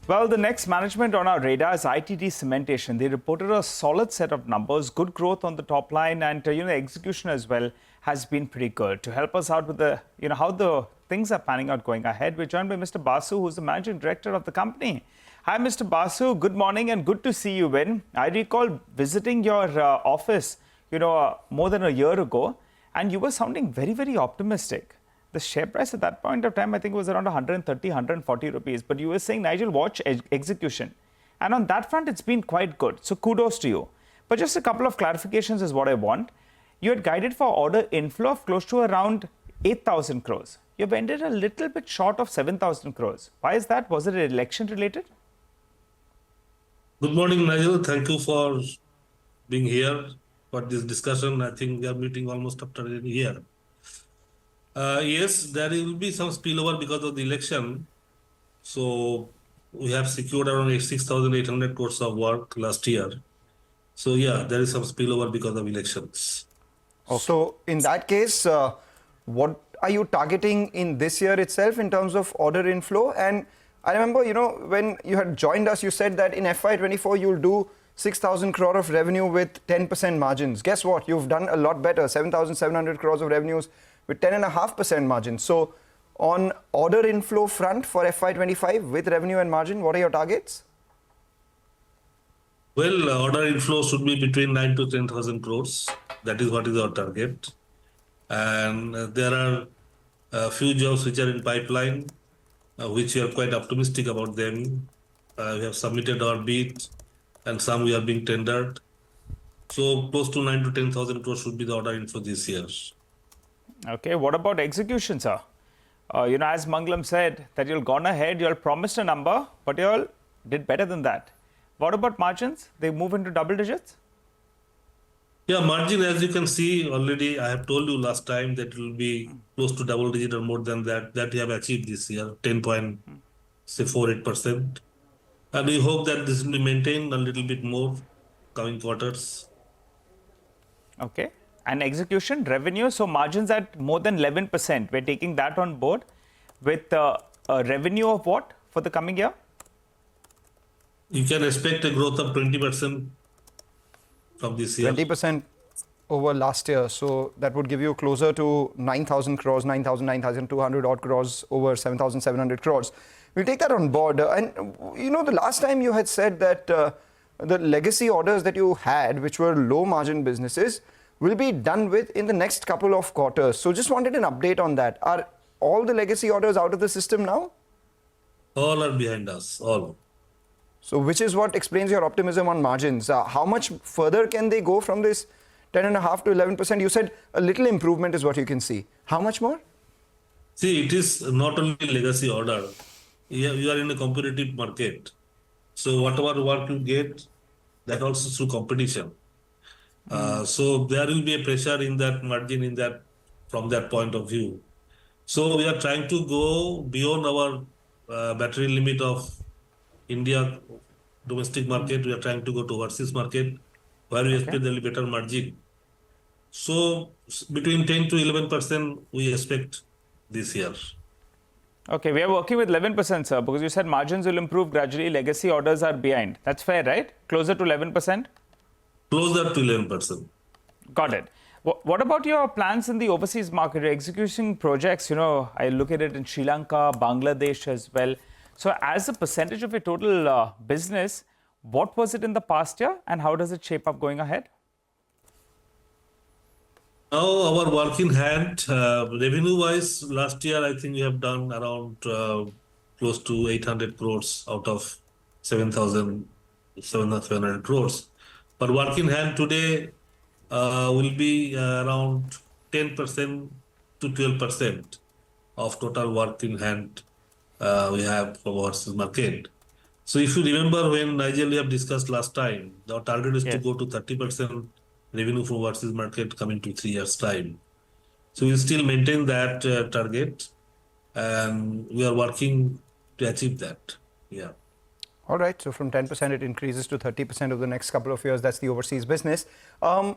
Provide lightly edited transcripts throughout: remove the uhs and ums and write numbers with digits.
Well, the next management on our radar is ITD Cementation. They reported a solid set of numbers, good growth on the top line, and execution as well has been pretty good. To help us out with the how the things are panning out going ahead, we're joined by Mr. Basu, who's the managing director of the company. Hi, Mr. Basu. Good morning and good to see you in. I recall visiting your office, more than a year ago, and you were sounding very, very optimistic. The share price at that point of time, I think, was around 130, 140 rupees. But you were saying, Nigel, watch execution. And on that front, it's been quite good. So kudos to you. But just a couple of clarifications is what I want. You had guided for order inflow of close to around 8,000 crores. You've ended a little bit short of 7,000 crores. Why is that? Was it election related? Good morning, Nigel. Thank you for being here for this discussion. I think we are meeting almost after a year. Yes, there will be some spillover because of the election. So we have secured around 6,800 crores of work last year. So yeah, there is some spillover because of elections. Okay. So in that case, what are you targeting in this year itself in terms of order inflow? And I remember, when you had joined us, you said that in FY24, you'll do 6,000 crore of revenue with 10% margins. Guess what? You've done a lot better, 7,700 crores of revenues with 10.5% margin. So on order inflow front for FY25 with revenue and margin, what are your targets? Well, order inflow should be between 9 to 10,000 crores. That is what is our target. And there are a few jobs which are in pipeline, which we are quite optimistic about them. We have submitted our bid and some we are being tendered. So close to 9 to 10,000 crores should be the order inflow this year. Okay, what about execution, sir? As Mangalam said, that you'll gone ahead, you'll promised a number, but you'll did better than that. What about margins? They move into double digits? Yeah, margin, as you can see already, I have told you last time that it will be close to double digit or more than that we have achieved this year, 10.48%. And we hope that this will be maintained a little bit more coming quarters. Okay. And execution, revenue, so margins at more than 11%. We're taking that on board with a revenue of what for the coming year? You can expect a growth of 20% from this year. 20% over last year. So that would give you closer to 9,000 crores, 9,200 odd crores over 7,700 crores. We'll take that on board. And, the last time you had said that the legacy orders that you had, which were low margin businesses, will be done with in the next couple of quarters. So just wanted an update on that. Are all the legacy orders out of the system now? All are behind us, all. So which is what explains your optimism on margins. How much further can they go from this 10.5 to 11%? You said a little improvement is what you can see. How much more? See, it is not only legacy order. You are in a competitive market. So whatever work you get, that also through competition. So there will be a pressure in that margin from that point of view. So we are trying to go beyond our battery limit of India domestic market. We are trying to go to overseas market where we expect there will be better margin. So between 10 to 11% we expect this year. Okay, we are working with 11%, sir, because you said margins will improve gradually. Legacy orders are behind. That's fair, right? Closer to 11%? Closer to 11%. Got it. What about your plans in the overseas market? Your execution projects, I look at it in Sri Lanka, Bangladesh as well. So as a percentage of your total business, what was it in the past year and how does it shape up going ahead? Now our work in hand, revenue-wise, last year I think we have done around close to 800 crores out of 7,700 crores. But work in hand today will be around 10% to 12% of total work in hand we have from overseas market. So if you remember when Nigel we have discussed last time, our target is to go to 30% revenue from overseas market coming to 3 years time. So we still maintain that target and we are working to achieve that. Yeah. All right. So from 10%, it increases to 30% over the next couple of years. That's the overseas business. On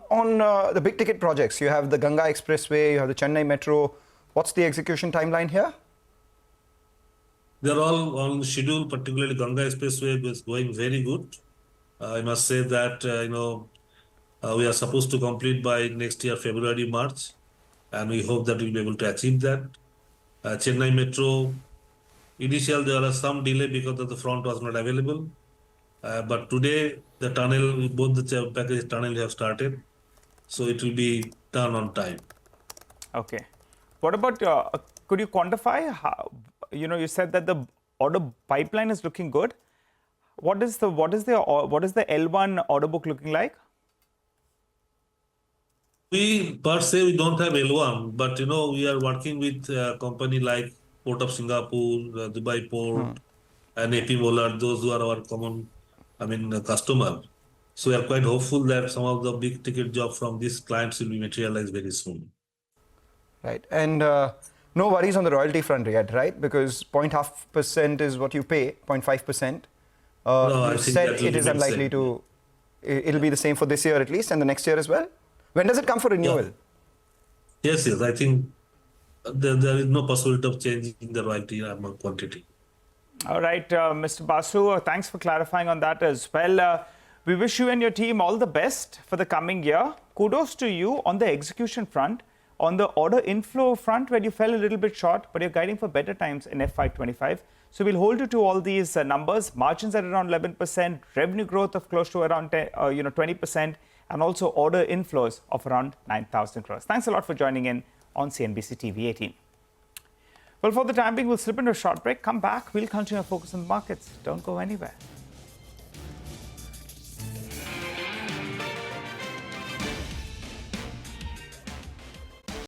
the big ticket projects, you have the Ganga Expressway, you have the Chennai Metro. What's the execution timeline here? They're all on schedule, particularly Ganga Expressway is going very good. I must say that, we are supposed to complete by next year, February, March, and we hope that we'll be able to achieve that. Chennai Metro, initially there was some delay because of the front was not available. But today, the tunnel, both the package tunnel have started. So it will be done on time. Okay. What about, could you quantify how, you said that the order pipeline is looking good. What is the L1 order book looking like? We per se we don't have L1, but we are working with a company like Port of Singapore, Dubai Port, and AP Mollard. Those who are our common, customer. So we are quite hopeful that some of the big ticket jobs from these clients will be materialized very soon. Right. And no worries on the royalty front yet, right? Because 0.5% is what you pay, 0.5%. No, you said it is unlikely to, it'll be the same for this year at least and the next year as well. When does it come for renewal? Yeah. Yes. I think there is no possibility of changing the royalty quantity. All right, Mr. Basu, thanks for clarifying on that as well. We wish you and your team all the best for the coming year. Kudos to you on the execution front, on the order inflow front where you fell a little bit short, but you're guiding for better times in FY25. So we'll hold you to all these numbers, margins at around 11%, revenue growth of close to around 20%, and also order inflows of around 9,000 crores. Thanks a lot for joining in on CNBC-TV18. Well, for the time being, we'll slip into a short break, come back, we'll continue our focus on the markets. Don't go anywhere.